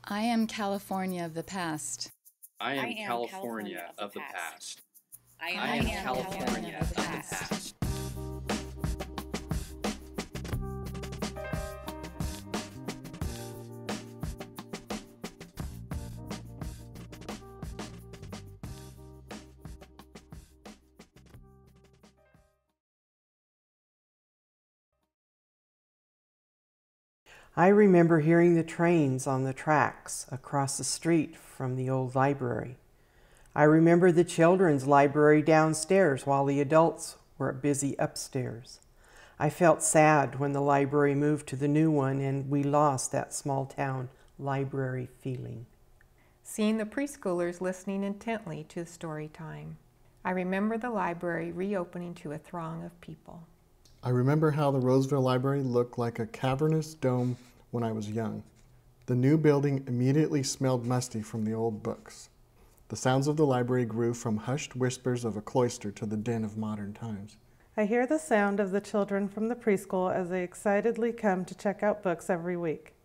I am California of the past. I am California of the past. I am California of the past. I remember hearing the trains on the tracks across the street from the old library. I remember the children's library downstairs while the adults were busy upstairs. I felt sad when the library moved to the new one and we lost that small town library feeling. Seeing the preschoolers listening intently to the story time. I remember the library reopening to a throng of people. I remember how the Roseville Library looked like a cavernous dome when I was young. The new building immediately smelled musty from the old books. The sounds of the library grew from hushed whispers of a cloister to the din of modern times. I hear the sound of the children from the preschool as they excitedly come to check out books every week.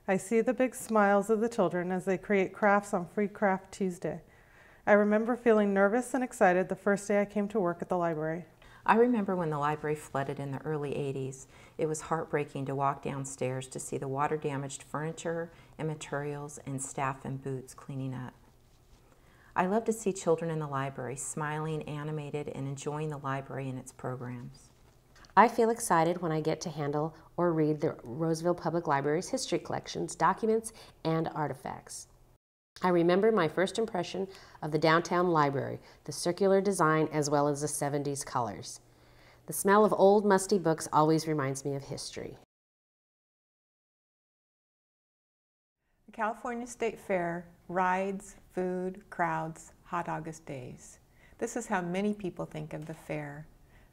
I see the big smiles of the children as they create crafts on Free Craft Tuesday. I remember feeling nervous and excited the first day I came to work at the library. I remember when the library flooded in the early 80s. It was heartbreaking to walk downstairs to see the water-damaged furniture and materials and staff in boots cleaning up. I love to see children in the library smiling, animated, and enjoying the library and its programs. I feel excited when I get to handle or read the Roseville Public Library's history collections, documents, and artifacts. I remember my first impression of the downtown library, the circular design as well as the 70s colors. The smell of old musty books always reminds me of history. The California State Fair, rides, food, crowds, hot August days. This is how many people think of the fair.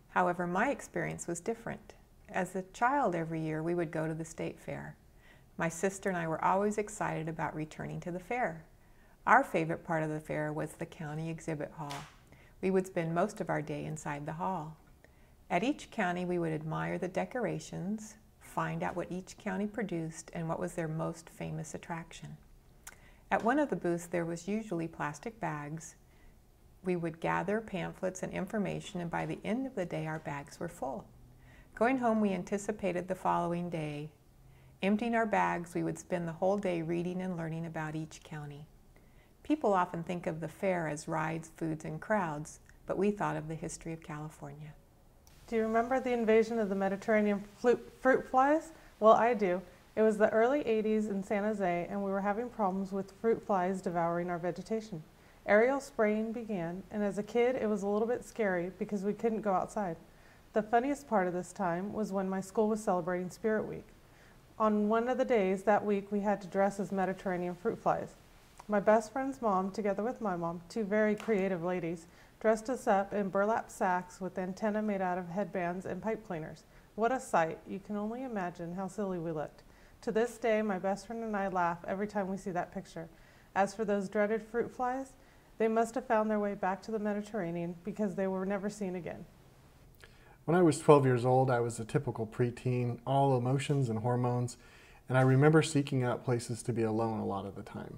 However, my experience was different. As a child every year, we would go to the state fair. My sister and I were always excited about returning to the fair. Our favorite part of the fair was the county exhibit hall. We would spend most of our day inside the hall. At each county, we would admire the decorations, find out what each county produced and what was their most famous attraction. At one of the booths, there was usually plastic bags. We would gather pamphlets and information, and by the end of the day, our bags were full. Going home, we anticipated the following day. Emptying our bags, we would spend the whole day reading and learning about each county. People often think of the fair as rides, foods, and crowds, but we thought of the history of California. Do you remember the invasion of the Mediterranean fruit flies? Well, I do. It was the early 80s in San Jose, and we were having problems with fruit flies devouring our vegetation. Aerial spraying began, and as a kid, it was a little bit scary because we couldn't go outside. The funniest part of this time was when my school was celebrating Spirit Week. On one of the days that week, we had to dress as Mediterranean fruit flies. My best friend's mom, together with my mom, two very creative ladies, dressed us up in burlap sacks with antennae made out of headbands and pipe cleaners. What a sight. You can only imagine how silly we looked. To this day, my best friend and I laugh every time we see that picture. As for those dreaded fruit flies, they must have found their way back to the Mediterranean because they were never seen again. When I was 12 years old, I was a typical preteen, all emotions and hormones, and I remember seeking out places to be alone a lot of the time.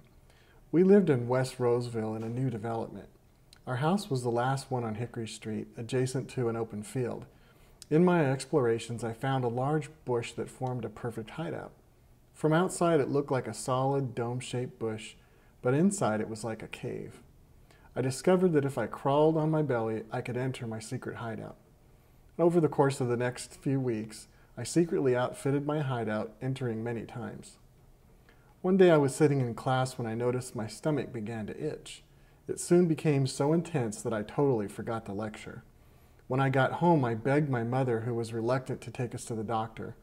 We lived in West Roseville in a new development. Our house was the last one on Hickory Street, adjacent to an open field. In my explorations, I found a large bush that formed a perfect hideout. From outside, it looked like a solid, dome-shaped bush, but inside it was like a cave. I discovered that if I crawled on my belly, I could enter my secret hideout. Over the course of the next few weeks, I secretly outfitted my hideout, entering many times. One day I was sitting in class when I noticed my stomach began to itch. It soon became so intense that I totally forgot the lecture. When I got home, I begged my mother, who was reluctant to take us to the doctor.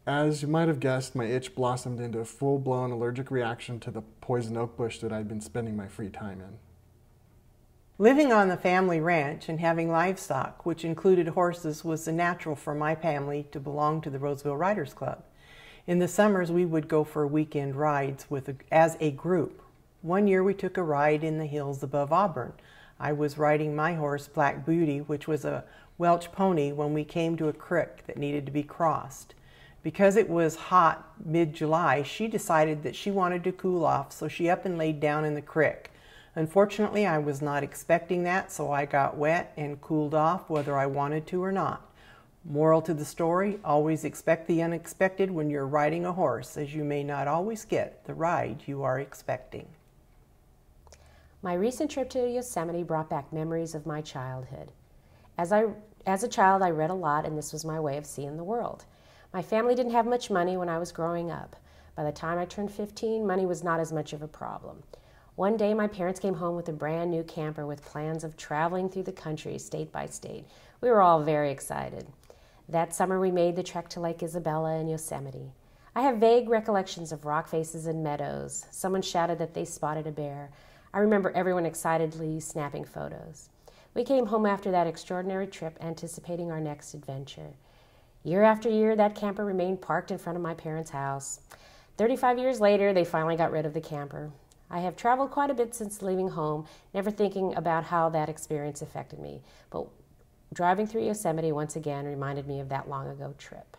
As you might have guessed, my itch blossomed into a full-blown allergic reaction to the poison oak bush that I'd been spending my free time in. Living on the family ranch and having livestock, which included horses, was the natural for my family to belong to the Roseville Riders Club. In the summers, we would go for weekend rides as a group. One year we took a ride in the hills above Auburn. I was riding my horse, Black Beauty, which was a Welch pony, when we came to a creek that needed to be crossed. Because it was hot mid-July, she decided that she wanted to cool off, so she up and laid down in the creek. Unfortunately, I was not expecting that, so I got wet and cooled off whether I wanted to or not. Moral to the story, always expect the unexpected when you're riding a horse, as you may not always get the ride you are expecting. My recent trip to Yosemite brought back memories of my childhood. As a child, I read a lot, and this was my way of seeing the world. My family didn't have much money when I was growing up. By the time I turned 15, money was not as much of a problem. One day, my parents came home with a brand new camper with plans of traveling through the country, state by state. We were all very excited. That summer, we made the trek to Lake Isabella and Yosemite. I have vague recollections of rock faces and meadows. Someone shouted that they spotted a bear. I remember everyone excitedly snapping photos. We came home after that extraordinary trip, anticipating our next adventure. Year after year, that camper remained parked in front of my parents' house. 35 years later, they finally got rid of the camper. I have traveled quite a bit since leaving home, never thinking about how that experience affected me. But driving through Yosemite once again reminded me of that long ago trip.